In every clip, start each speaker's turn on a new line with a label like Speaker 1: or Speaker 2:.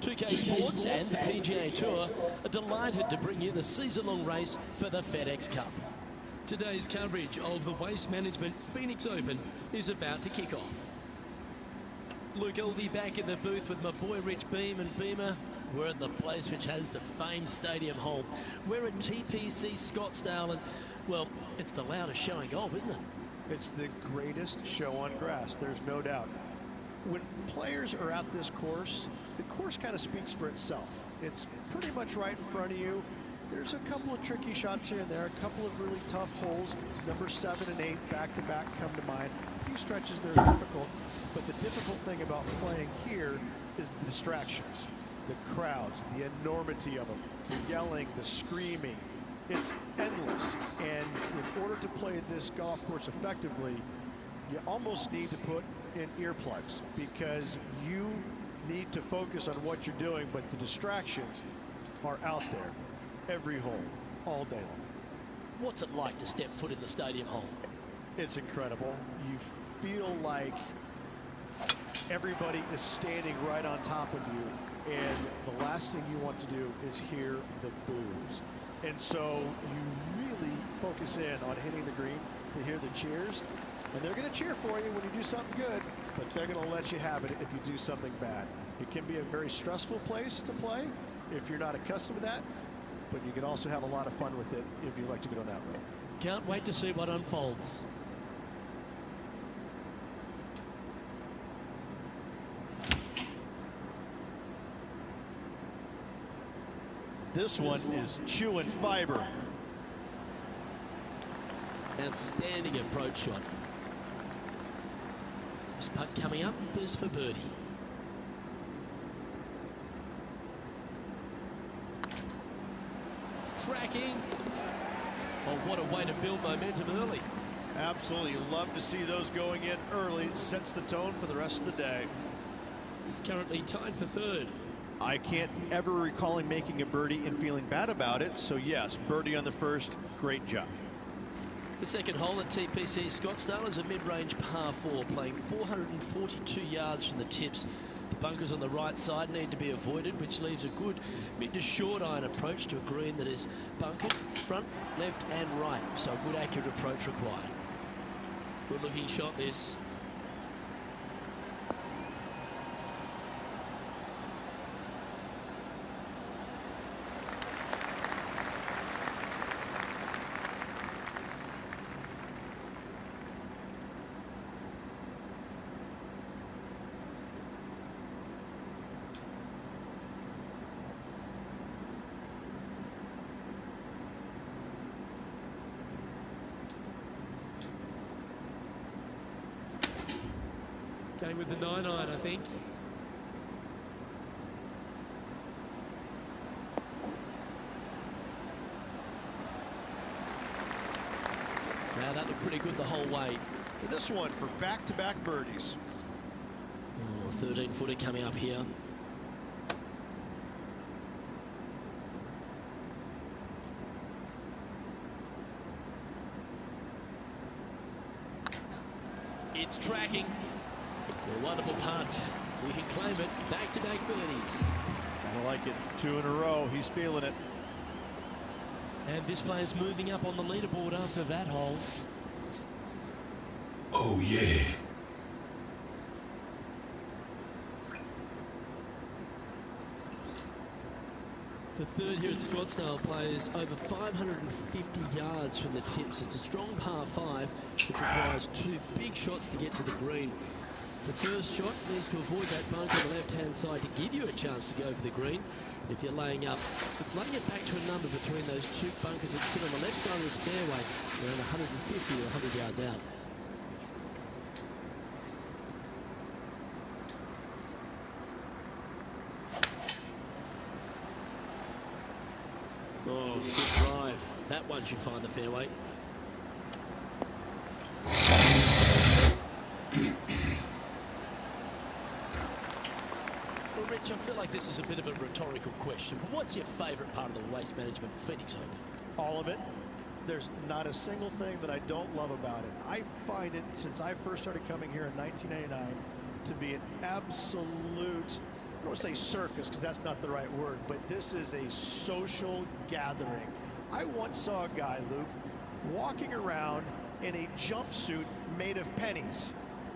Speaker 1: 2K Sports and the PGA Tour are delighted to bring you the season-long race for the FedEx Cup. Today's coverage of the Waste Management Phoenix Open is about to kick off. Luke Elvey back in the booth with my boy Rich Beam and Beamer. We're at the place which has the famed stadium hole. We're at TPC Scottsdale and, well, it's the loudest show in golf, isn't it?
Speaker 2: It's the greatest show on grass, there's no doubt. When players are at this course, the course kind of speaks for itself. It's pretty much right in front of you. There's a couple of tricky shots here and there, a couple of really tough holes. Number 7 and 8 back-to-back come to mind. A few stretches there are difficult, but the difficult thing about playing here is the distractions, the crowds, the enormity of them, the yelling, the screaming. It's endless, and in order to play this this golf course effectively, you almost need to put in earplugs because you need to focus on what you're doing, but the distractions are out there every hole, all day long.
Speaker 1: What's it like to step foot in the stadium hall?
Speaker 2: It's incredible. You feel like everybody is standing right on top of you, and the last thing you want to do is hear the boos. And so you really focus in on hitting the green to hear the cheers, and they're going to cheer for you when you do something good, but they're going to let you have it if you do something bad. It can be a very stressful place to play if you're not accustomed to that, but you can also have a lot of fun with it if you like to go down that road.
Speaker 1: Can't wait to see what unfolds.
Speaker 2: This one is chewing fiber.
Speaker 1: Outstanding approach shot. This putt coming up is for birdie. Tracking. Oh, what a way to build momentum early.
Speaker 2: Absolutely. You love to see those going in early. It sets the tone for the rest of the day.
Speaker 1: He's currently tied for third.
Speaker 2: I can't ever recall him making a birdie and feeling bad about it. So yes, birdie on the first. Great job.
Speaker 1: The second hole at TPC Scottsdale is a mid-range par 4, playing 442 yards from the tips. The bunkers on the right side need to be avoided, which leaves a good mid to short iron approach to a green that is bunkered front, left and right. So a good accurate approach required. Good looking shot this. Going with the 9-iron, I think. Now that looked pretty good the whole way.
Speaker 2: For this one, for back-to-back birdies.
Speaker 1: Oh, 13-footer coming up here. It's tracking. A wonderful punt. We can claim it. Back-to-back birdies.
Speaker 2: I like it. 2 in a row. He's feeling it.
Speaker 1: And this player's moving up on the leaderboard after that hole.
Speaker 3: Oh, yeah.
Speaker 1: The third here at Scottsdale plays over 550 yards from the tips. It's a strong par 5, which requires 2 big shots to get to the green. The first shot needs to avoid that bunker on the left-hand side to give you a chance to go for the green. But if you're laying up, it's laying it back to a number between those 2 bunkers that sit on the left side of this fairway, around 150 or 100 yards out. Oh, good drive. That one should find the fairway. Well, Rich, I feel like this is a bit of a rhetorical question, but what's your favourite part of the Waste Management Phoenix Open?
Speaker 2: All of it. There's not a single thing that I don't love about it. I find it, since I first started coming here in 1989, to be an absolute, I don't want to say circus because that's not the right word, but this is a social gathering. I once saw a guy, Luke, walking around in a jumpsuit made of pennies.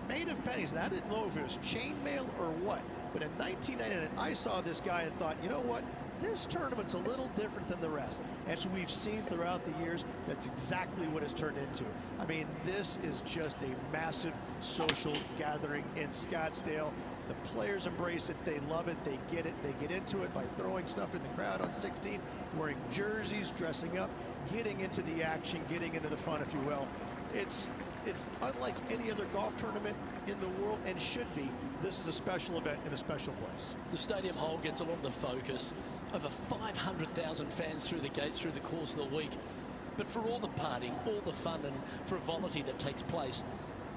Speaker 2: Made of pennies. And I didn't know if it was chainmail or what. But in 1999, I saw this guy and thought, you know what? This tournament's a little different than the rest. As we've seen throughout the years, that's exactly what it's turned into. I mean, this is just a massive social gathering in Scottsdale. The players embrace it. They love it. They get it. They get into it by throwing stuff in the crowd on 16, wearing jerseys, dressing up, getting into the action, getting into the fun, if you will. It's unlike any other golf tournament in the world, and should be. This is a special event in a special place.
Speaker 1: The stadium hole gets a lot of the focus. Over 500,000 fans through the gates through the course of the week. But for all the partying, all the fun and frivolity that takes place,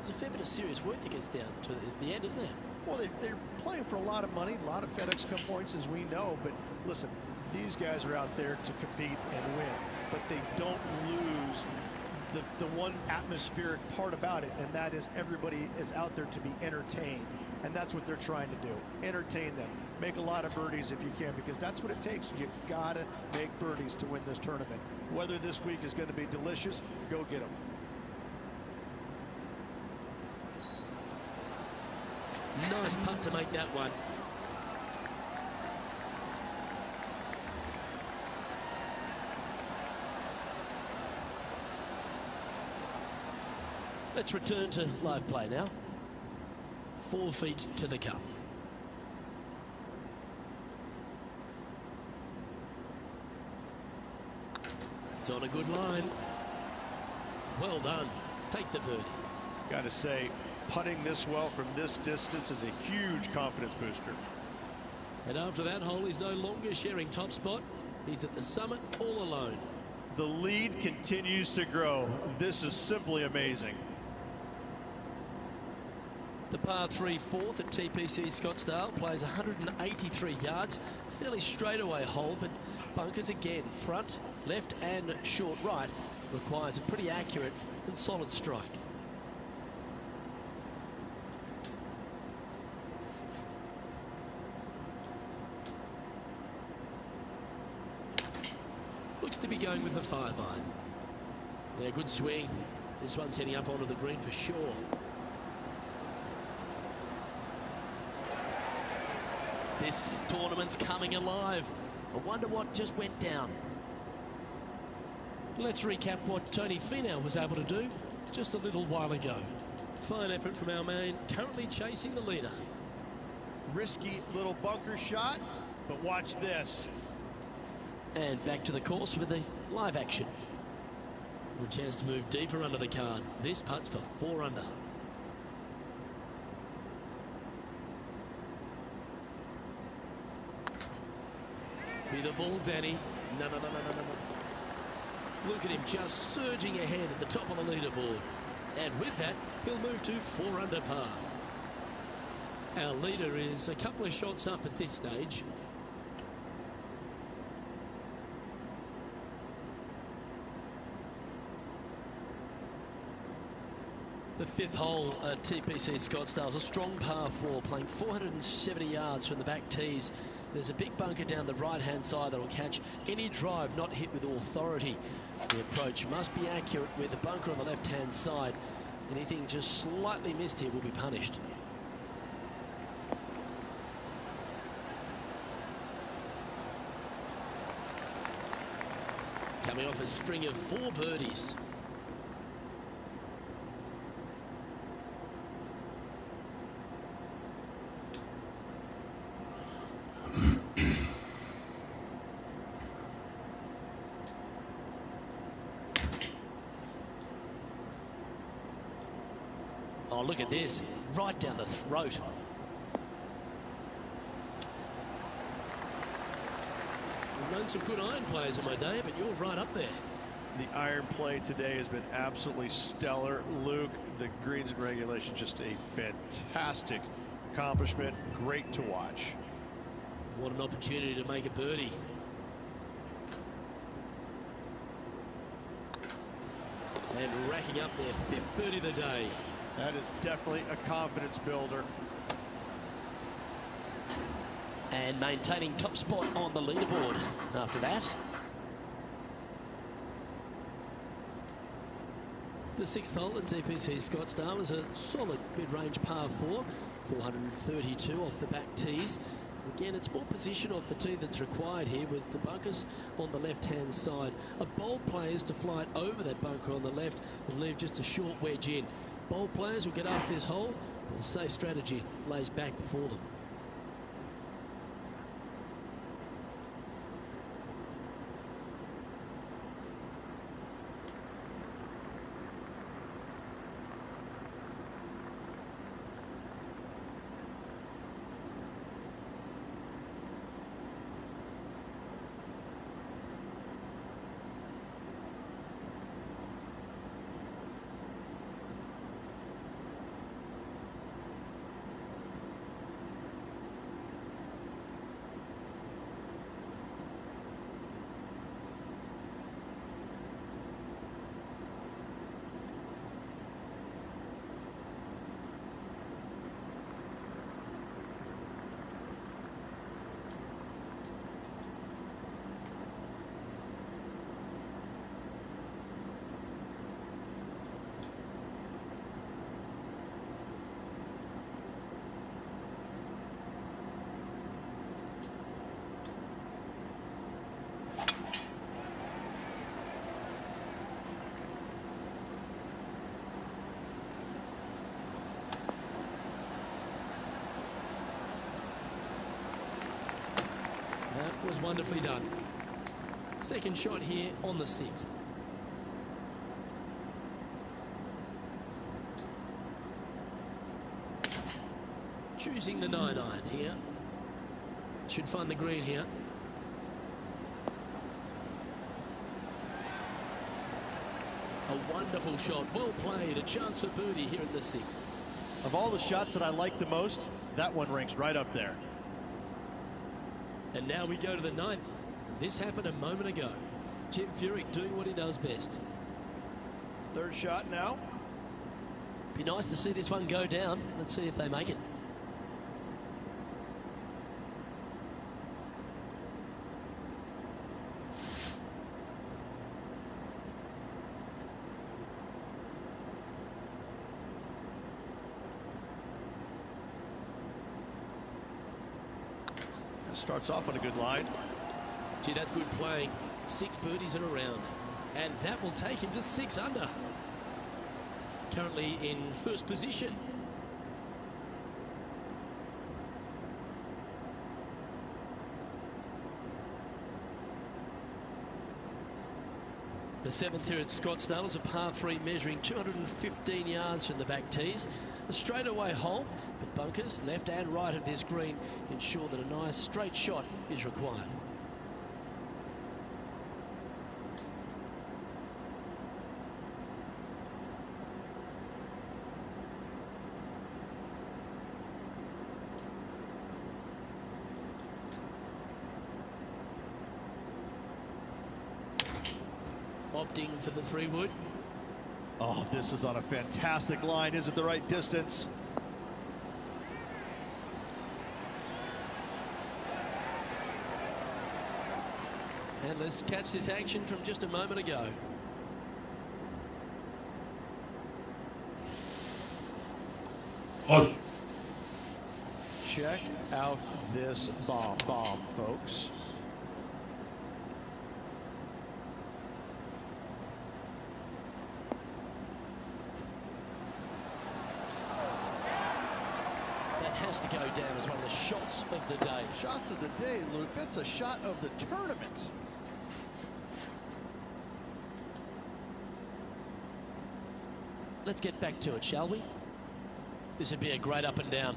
Speaker 1: there's a fair bit of serious work that gets down to the end, isn't there?
Speaker 2: Well, they're playing for a lot of money, a lot of FedEx Cup points, as we know. But listen, these guys are out there to compete and win. But they don't lose the one atmospheric part about it, and that is everybody is out there to be entertained. And that's what they're trying to do. Entertain them. Make a lot of birdies if you can, because that's what it takes. You gotta make birdies to win this tournament. Whether this week is going to be delicious, go get them.
Speaker 1: Nice putt to make that one. Let's return to live play now. 4 feet to the cup. It's on a good line. Well done. Take the birdie.
Speaker 2: Got to say, putting this well from this distance is a huge confidence booster.
Speaker 1: And after that hole, he's no longer sharing top spot. He's at the summit all alone.
Speaker 2: The lead continues to grow. This is simply amazing.
Speaker 1: The par 3 fourth at TPC Scottsdale plays 183 yards. Fairly straightaway hole, but bunkers again, front, left and short right, requires a pretty accurate and solid strike. Looks to be going with the 5-iron. Yeah, good swing. This one's heading up onto the green for sure. This tournament's coming alive. I wonder what just went down. Let's recap what Tony Finau was able to do just a little while ago. Fine effort from our man, currently chasing the leader.
Speaker 2: Risky little bunker shot, but watch this.
Speaker 1: And back to the course with the live action. A chance to move deeper under the card. This putt's for 4 under. Be the ball, Danny. No. Look at him just surging ahead at the top of the leaderboard. And with that, he'll move to 4 under par. Our leader is a couple of shots up at this stage. The 5th hole at TPC Scottsdale is a strong par 4, playing 470 yards from the back tees. There's a big bunker down the right-hand side that will catch any drive not hit with authority. The approach must be accurate with the bunker on the left-hand side. Anything just slightly missed here will be punished. Coming off a string of 4 birdies. Oh, look at this. Right down the throat. I've known some good iron players in my day, but you're right up there.
Speaker 2: The iron play today has been absolutely stellar. Luke, the greens and regulation, just a fantastic accomplishment. Great to watch.
Speaker 1: What an opportunity to make a birdie. And racking up their 5th birdie of the day.
Speaker 2: That is definitely a confidence builder.
Speaker 1: And maintaining top spot on the leaderboard after that. The 6th hole at TPC Scottsdale is a solid mid-range par 4, 432 off the back tees. Again, it's more position off the tee that's required here with the bunkers on the left-hand side. A bold player is to fly it over that bunker on the left and leave just a short wedge in. Bold players will get after this hole, but the safe strategy lays back before them. was wonderfully done. Second shot here on the 6th. Choosing the 9-iron here. Should find the green here. A wonderful shot, well played, a chance for birdie here in the 6th.
Speaker 2: Of all the shots that I like the most, that one ranks right up there.
Speaker 1: And now we go to the 9th. This happened a moment ago. Jim Furyk doing what he does best.
Speaker 2: Third shot now.
Speaker 1: Be nice to see this one go down. Let's see if they make it.
Speaker 2: Starts off on a good line.
Speaker 1: Gee, that's good playing. 6 birdies in a round. And that will take him to 6 under. Currently in first position. The 7th here at Scottsdale is a par 3 measuring 215 yards from the back tees. A straightaway hole, but bunkers left and right of this green ensure that a nice straight shot is required. Opting for the 3-wood.
Speaker 2: Oh, this is on a fantastic line. Is it the right distance?
Speaker 1: And let's catch this action from just a moment ago.
Speaker 3: Oh.
Speaker 2: Check out this bomb, folks.
Speaker 1: Has to go down as one of the shots of the day.
Speaker 2: Shots of the day, Luke. That's a shot of the tournament.
Speaker 1: Let's get back to it, shall we? This would be a great up and down.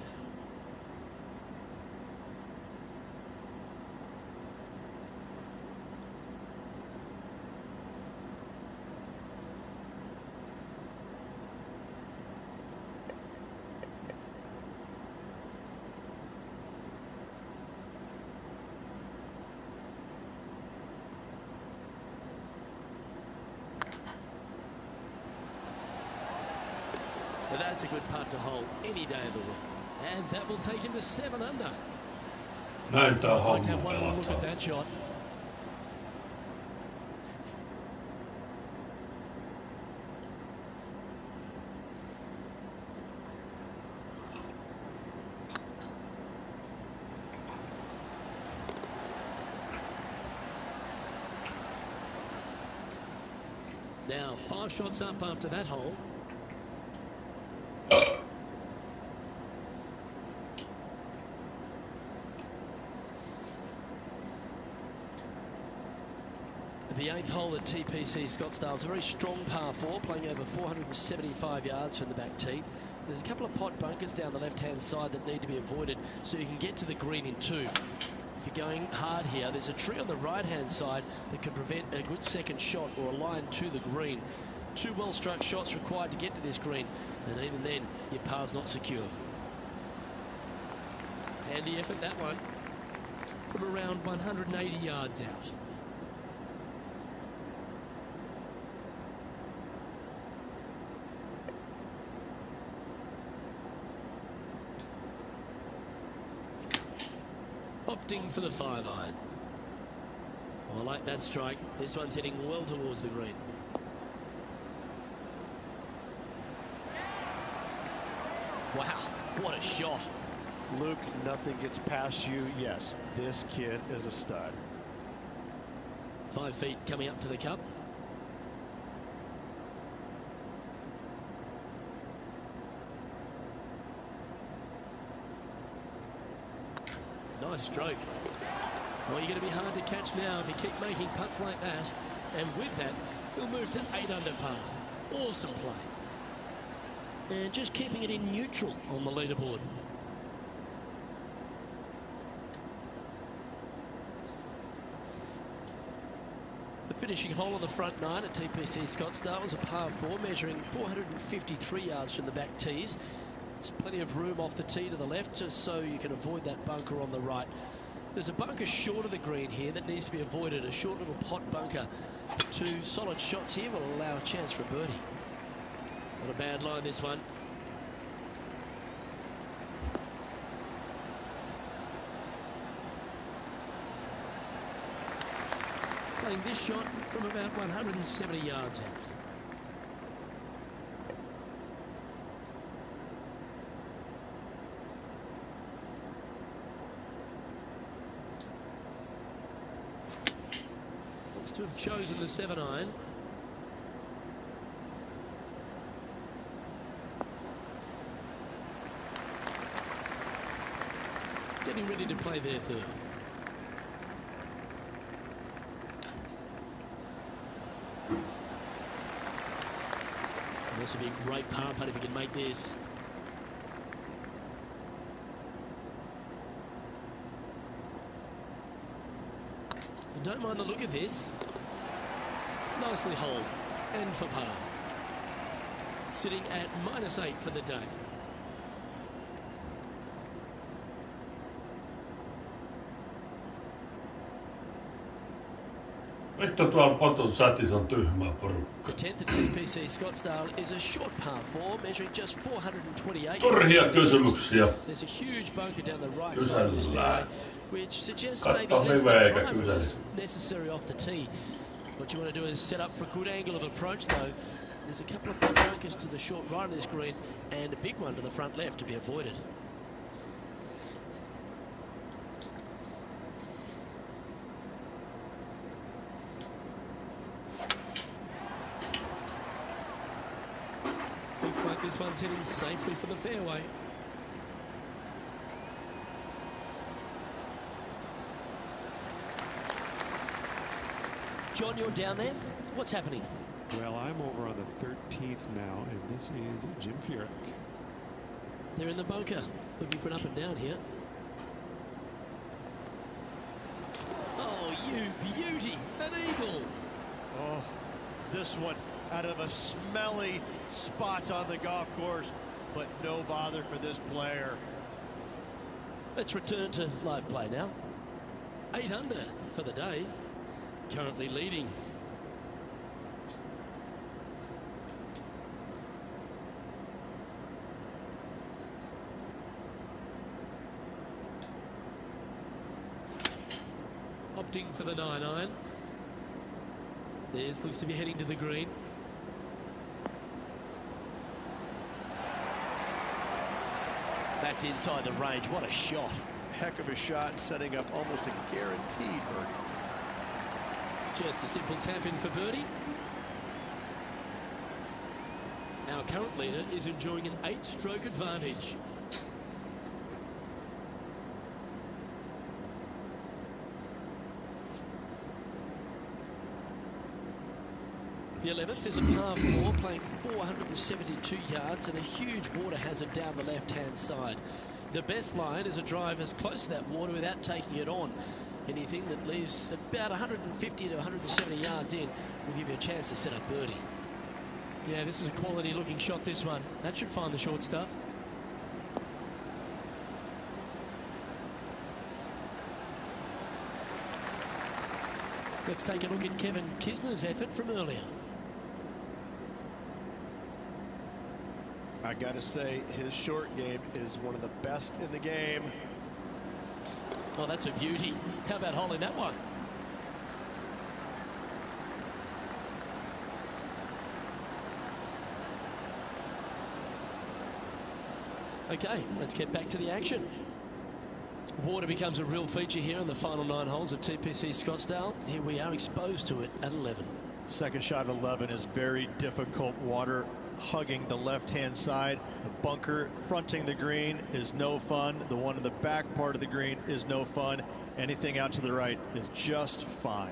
Speaker 1: But that's a good putt to hold any day of the week. And that will take him to 7 under.
Speaker 3: Näin tää
Speaker 1: I'd like
Speaker 3: homma
Speaker 1: to have one more look at
Speaker 3: pelataan.
Speaker 1: that shot. Now 5 shots up after that hole. The 8th hole at TPC Scottsdale is a very strong par 4, playing over 475 yards from the back tee. There's a couple of pot bunkers down the left-hand side that need to be avoided so you can get to the green in 2. If you're going hard here, there's a tree on the right-hand side that can prevent a good second shot or a line to the green. 2 well-struck shots required to get to this green, and even then, your par's not secure. Handy effort, that one, from around 180 yards out. Opting for the 5-iron. Oh, I like that strike. This one's heading well towards the green. Wow, what a shot.
Speaker 2: Luke, nothing gets past you. Yes, this kid is a stud.
Speaker 1: 5 feet coming up to the cup. Nice stroke. Well, you're going to be hard to catch now if you keep making putts like that. And with that, he'll move to 8 under par. Awesome play. And just keeping it in neutral on the leaderboard. The finishing hole on the front 9 at TPC Scottsdale was a par 4 measuring 453 yards from the back tees. There's plenty of room off the tee to the left just so you can avoid that bunker on the right. There's a bunker short of the green here that needs to be avoided. A short little pot bunker. 2 solid shots here will allow a chance for a birdie. Not a bad line, this one. Playing this shot from about 170 yards out. Looks to have chosen the 7-iron. Getting ready to play their third. This would be a great par putt if he can make this. I don't mind the look of this. Nicely holed and for par. Sitting at -8 for the day.
Speaker 3: Vittu tuolla potun sätissä on tyhmää porukka.
Speaker 1: The 10th at TPC Scottsdale is a short par 4 measuring just 428.
Speaker 3: Turhia kysymyksiä.
Speaker 1: There's a huge bunker down the right side of this fairway, which suggests maybe
Speaker 3: Katso
Speaker 1: less
Speaker 3: liveä
Speaker 1: than
Speaker 3: eikä
Speaker 1: driver
Speaker 3: kysele.
Speaker 1: is necessary off the tee. What you want to do is set up for a good angle of approach though. There's a couple of bunkers to the short right of this green and a big one to the front left to be avoided. Looks like this one's heading safely for the fairway. John, you're down there. What's happening?
Speaker 4: Well, I'm over on the 13th now, and this is Jim Furyk.
Speaker 1: They're in the bunker, looking for an up and down here. Oh, you beauty! An eagle!
Speaker 2: Oh, this one out of a smelly spot on the golf course, but no bother for this player.
Speaker 1: Let's return to live play now. 8 under for the day. Currently leading. Opting for the 9-iron. This looks to be heading to the green. That's inside the range. What a shot.
Speaker 2: Heck of a shot, setting up almost a guaranteed birdie.
Speaker 1: Just a simple tap in for birdie. Our current leader is enjoying an 8-stroke advantage. The 11th is a par 4 playing 472 yards and a huge water hazard down the left-hand side. The best line is a drive as close to that water without taking it on. Anything that leaves about 150 to 170 yards in will give you a chance to set up birdie. Yeah, this is a quality looking shot, this one. That should find the short stuff. Let's take a look at Kevin Kisner's effort from earlier.
Speaker 2: I gotta say, his short game is one of the best in the game.
Speaker 1: Oh, that's a beauty. How about holding that one? Okay, let's get back to the action. Water becomes a real feature here in the final 9 holes of TPC Scottsdale. Here we are exposed to it at 11.
Speaker 2: Second shot of 11 is very difficult. Water hugging the left-hand side. The bunker fronting the green is no fun. The one in the back part of the green is no fun. Anything out to the right is just fine.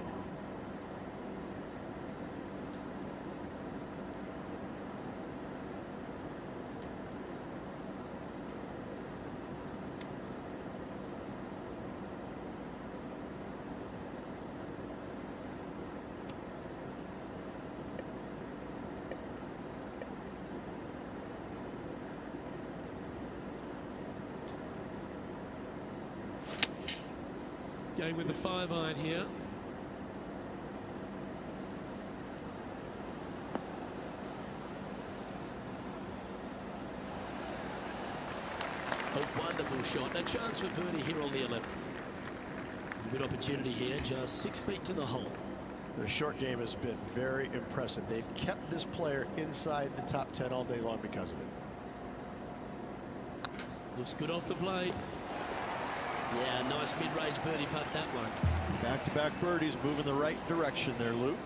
Speaker 1: Going with the 5-iron here. A wonderful shot. A chance for birdie here on the 11th. A good opportunity here, just 6 feet to the hole.
Speaker 2: Their short game has been very impressive. They've kept this player inside the top 10 all day long because of it.
Speaker 1: Looks good off the blade. Yeah, nice mid-range birdie putt, that one.
Speaker 2: Back-to-back birdies, moving the right direction there, Luke.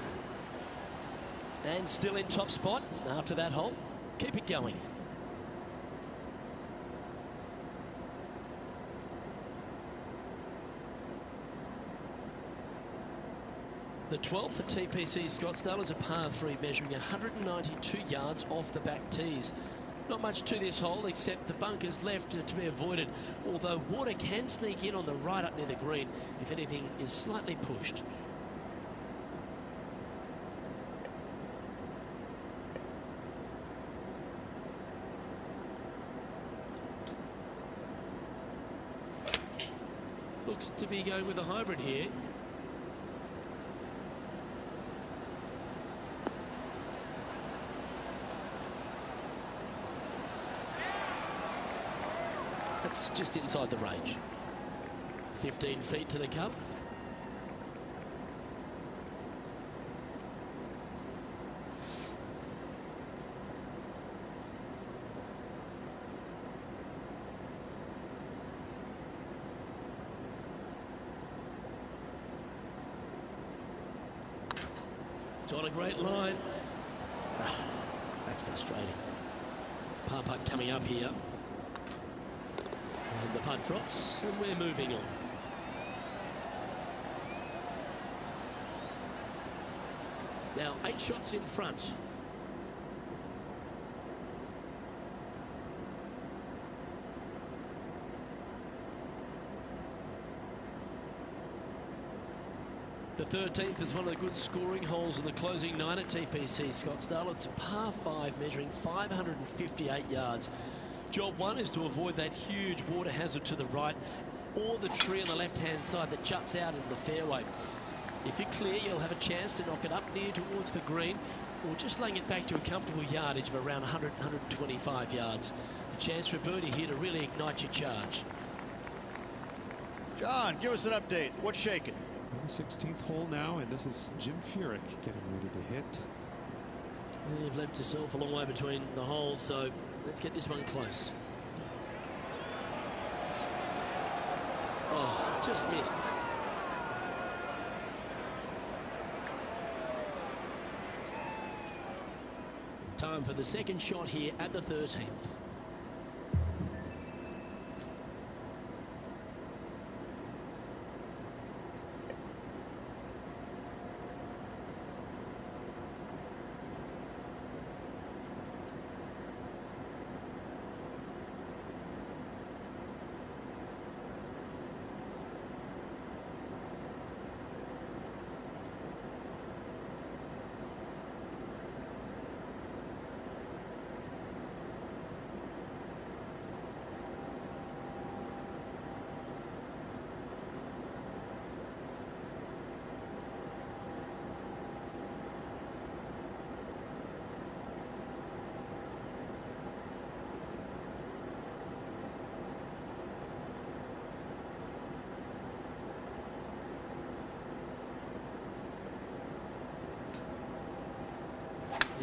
Speaker 1: And still in top spot after that hole. Keep it going. The 12th for TPC Scottsdale is a par 3 measuring 192 yards off the back tees. Not much to this hole except the bunkers left to be avoided, although water can sneak in on the right up near the green if anything is slightly pushed. Looks to be going with a hybrid here. That's just inside the range. 15 feet to the cup. It's on a great line. That's frustrating. Par putt coming up here. And the putt drops, and we're moving on. Now 8 shots in front. The 13th is one of the good scoring holes in the closing 9 at TPC Scottsdale. It's a par 5 measuring 558 yards. Job 1 is to avoid that huge water hazard to the right or the tree on the left-hand side that juts out into the fairway. If you're clear, you'll have a chance to knock it up near towards the green or just laying it back to a comfortable yardage of around 100, 125 yards. A chance for a birdie here to really ignite your charge.
Speaker 2: John, give us an update. What's shaking?
Speaker 4: On the 16th hole now, and this is Jim Furyk getting ready to hit.
Speaker 1: Well, you've left yourself a long way between the holes, so let's get this one close. Oh, just missed. Time for the second shot here at the 13th.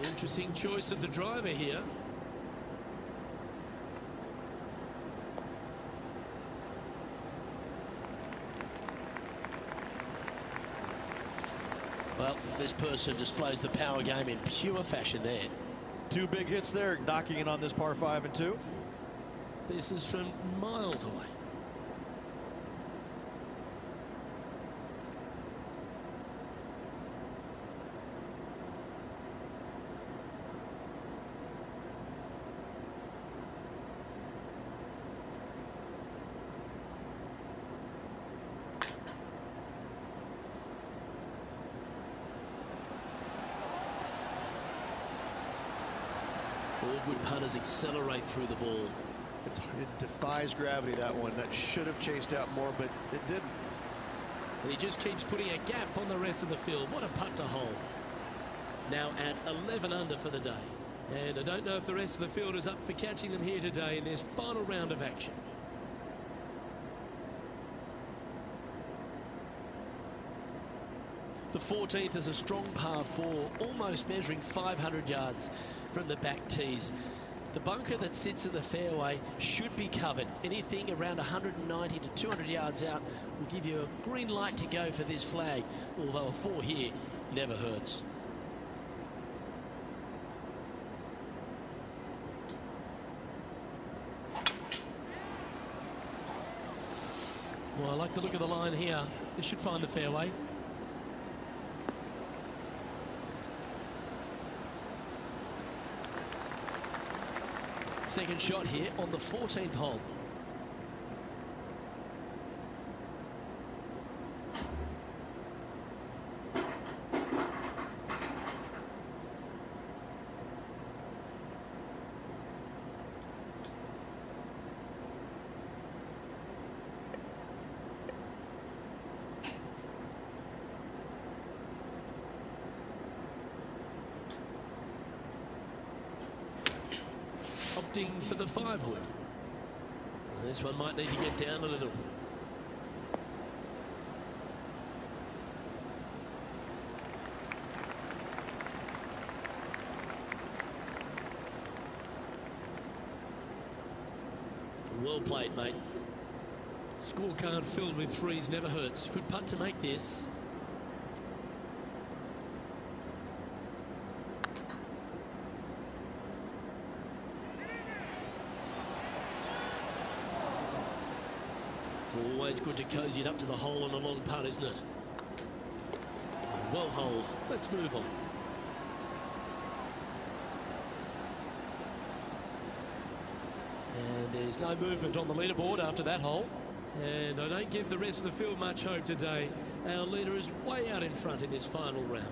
Speaker 1: Interesting choice of the driver here. Well, this person displays the power game in pure fashion there.
Speaker 2: 2 big hits there, knocking in on this par 5 and 2.
Speaker 1: This is from miles away. All good punters accelerate through the ball.
Speaker 2: It defies gravity, that one. That should have chased out more, but it didn't.
Speaker 1: And he just keeps putting a gap on the rest of the field. What a putt to hole. Now at 11 under for the day. And I don't know if the rest of the field is up for catching them here today in this final round of action. The 14th is a strong par 4, almost measuring 500 yards from the back tees. The bunker that sits in the fairway should be covered. Anything around 190 to 200 yards out will give you a green light to go for this flag, although a 4 here never hurts. Well, I like the look of the line here. This should find the fairway. Second shot here on the 14th hole. Opting for the 5-wood. This one might need to get down a little. Well played, mate. Scorecard filled with threes never hurts. Good putt to make this. Always good to cozy it up to the hole on a long putt, isn't it? Well holed. Let's move on. And there's no movement on the leaderboard after that hole. And I don't give the rest of the field much hope today. Our leader is way out in front in this final round.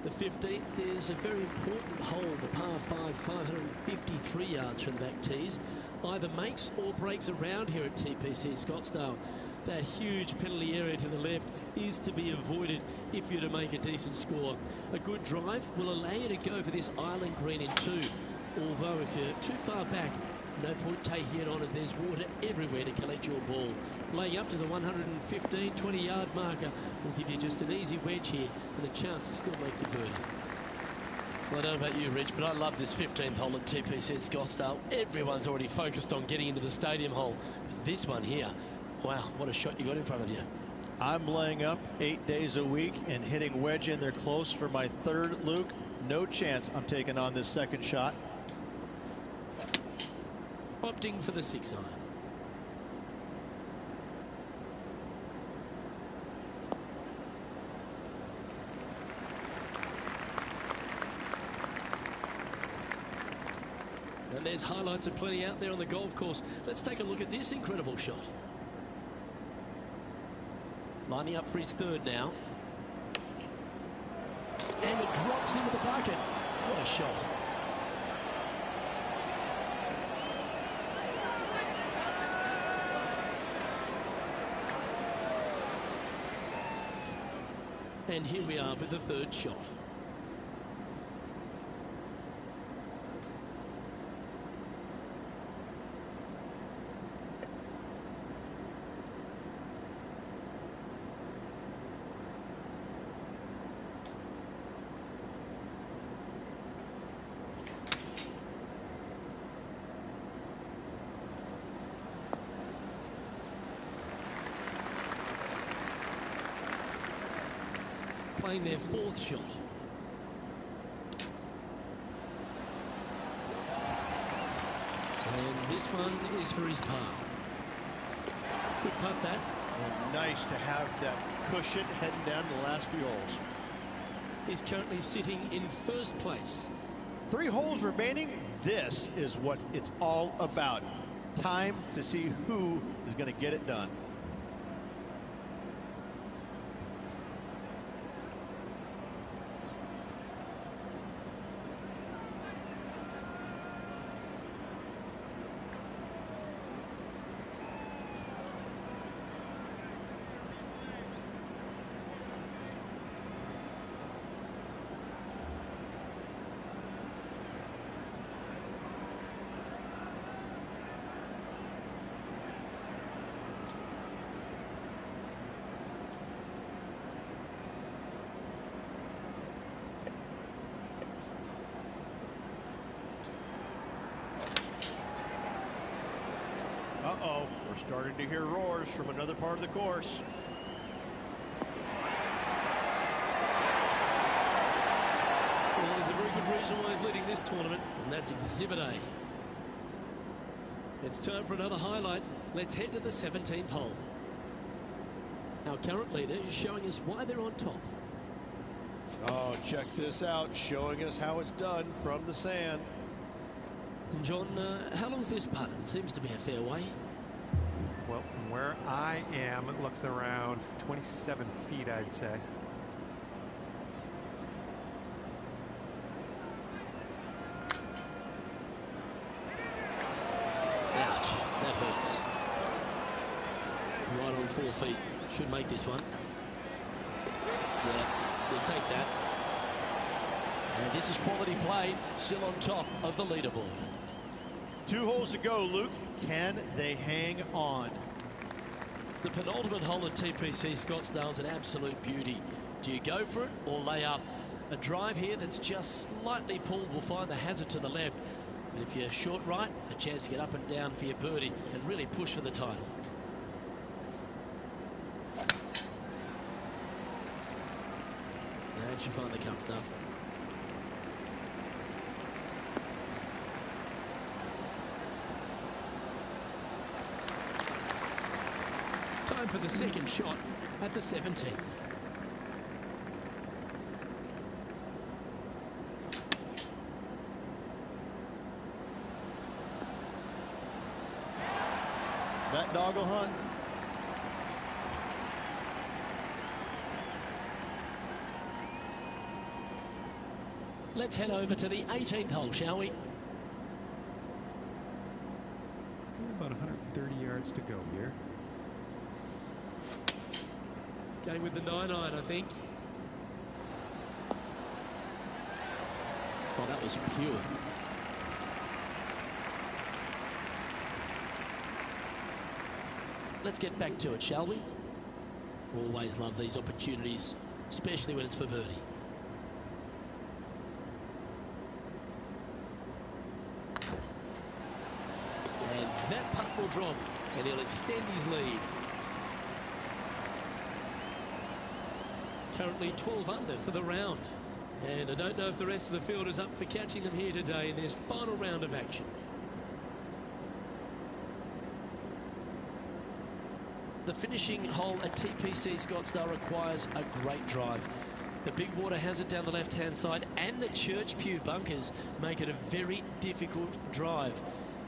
Speaker 1: The 15th is a very important hole, the par 5, 553 yards from the back tees. Either makes or breaks around here at TPC Scottsdale. That huge penalty area to the left is to be avoided if you're to make a decent score. A good drive will allow you to go for this island green in 2. Although if you're too far back, no point taking it on as there's water everywhere to collect your ball. Laying up to the 115, 20-yard marker will give you just an easy wedge here and a chance to still make your birdie. Well, I don't know about you, Rich, but I love this 15th hole at TPC at Scottsdale. Everyone's already focused on getting into the stadium hole. But this one here, wow, what a shot you got in front of you.
Speaker 2: I'm laying up 8 days a week and hitting wedge in there close for my 3rd, Luke. No chance I'm taking on this second shot.
Speaker 1: Opting for the 6-iron. And there's highlights aplenty out there on the golf course. Let's take a look at this incredible shot. Lining up for his 3rd now. And it drops into the bucket. What a shot. And here we are with the 3rd shot. Playing their 4th shot. And this one is for his par. Good putt that.
Speaker 2: And nice to have that cushion heading down to the last few holes.
Speaker 1: He's currently sitting in 1st place.
Speaker 2: 3 holes remaining. This is what it's all about. Time to see who is going to get it done. We're starting to hear roars from another part of the course.
Speaker 1: Well, there's a very good reason why he's leading this tournament, and that's Exhibit A. It's time for another highlight. Let's head to the 17th hole. Our current leader is showing us why they're on top.
Speaker 2: Oh, check this out, showing us how it's done from the sand.
Speaker 1: John, how long's this putt? It seems to be a fair way.
Speaker 4: Well, from where I am, it looks around 27 feet, I'd say.
Speaker 1: Ouch, that hurts. Right on 4 feet. Should make this one. Yeah, we'll take that. And this is quality play, still on top of the leaderboard.
Speaker 2: 2 holes to go, Luke. Can they hang on?
Speaker 1: The penultimate hole at TPC Scottsdale's an absolute beauty. Do you go for it or lay up? A drive here that's just slightly pulled will find the hazard to the left. But if you're short right, a chance to get up and down for your birdie and really push for the title. Now, should find the cut stuff. Time for the second shot at the 17th.
Speaker 2: That dog will hunt.
Speaker 1: Let's head over to the 18th hole, shall we?
Speaker 4: About 130 yards to go here.
Speaker 1: Going with the 9-iron, I think. Oh, that was pure. Let's get back to it, shall we? Always love these opportunities, especially when it's for birdie. And that putt will drop, and he'll extend his lead. Currently 12 under for the round. And I don't know if the rest of the field is up for catching them here today in this final round of action. The finishing hole at TPC Scottsdale requires a great drive. The big water hazard down the left-hand side and the Church Pew bunkers make it a very difficult drive.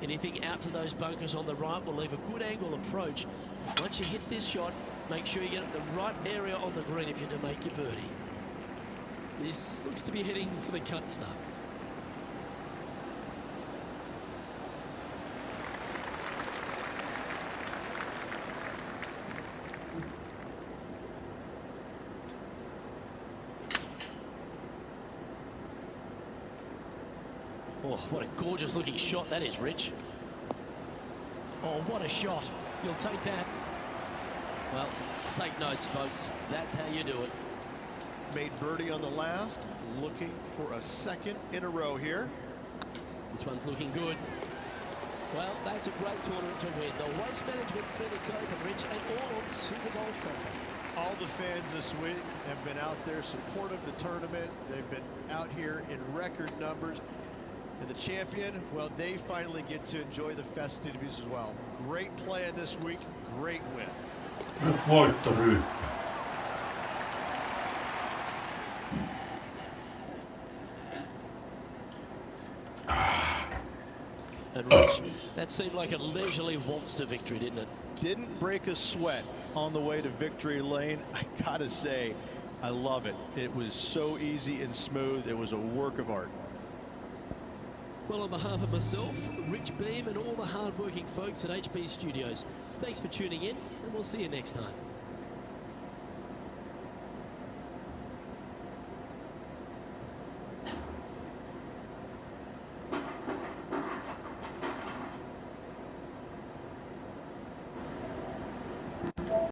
Speaker 1: Anything out to those bunkers on the right will leave a good angle approach. Once you hit this shot, make sure you get at the right area on the green if you're to make your birdie. This looks to be heading for the cut stuff. Oh, what a gorgeous looking shot that is, Rich. Oh, what a shot. You'll take that. Well, take notes, folks. That's how you do it.
Speaker 2: Made birdie on the last, looking for a second in a row here.
Speaker 1: This one's looking good. Well, that's a great tournament to win. The Waste Management Phoenix Open, Rich, and all on Super Bowl Sunday.
Speaker 2: All the fans this week have been out there supportive of the tournament. They've been out here in record numbers. And the champion, well, they finally get to enjoy the festivities as well. Great play in this week, great win.
Speaker 3: Nyt voittoryyppy.
Speaker 1: And Rich, that seemed like a leisurely waltz to victory, didn't it?
Speaker 2: Didn't break a sweat on the way to victory lane. I gotta say, I love it. It was so easy and smooth. It was a work of art.
Speaker 1: Well, on behalf of myself, Rich Beam, and all the hard-working folks at HB Studios, thanks for tuning in, and we'll see you next time.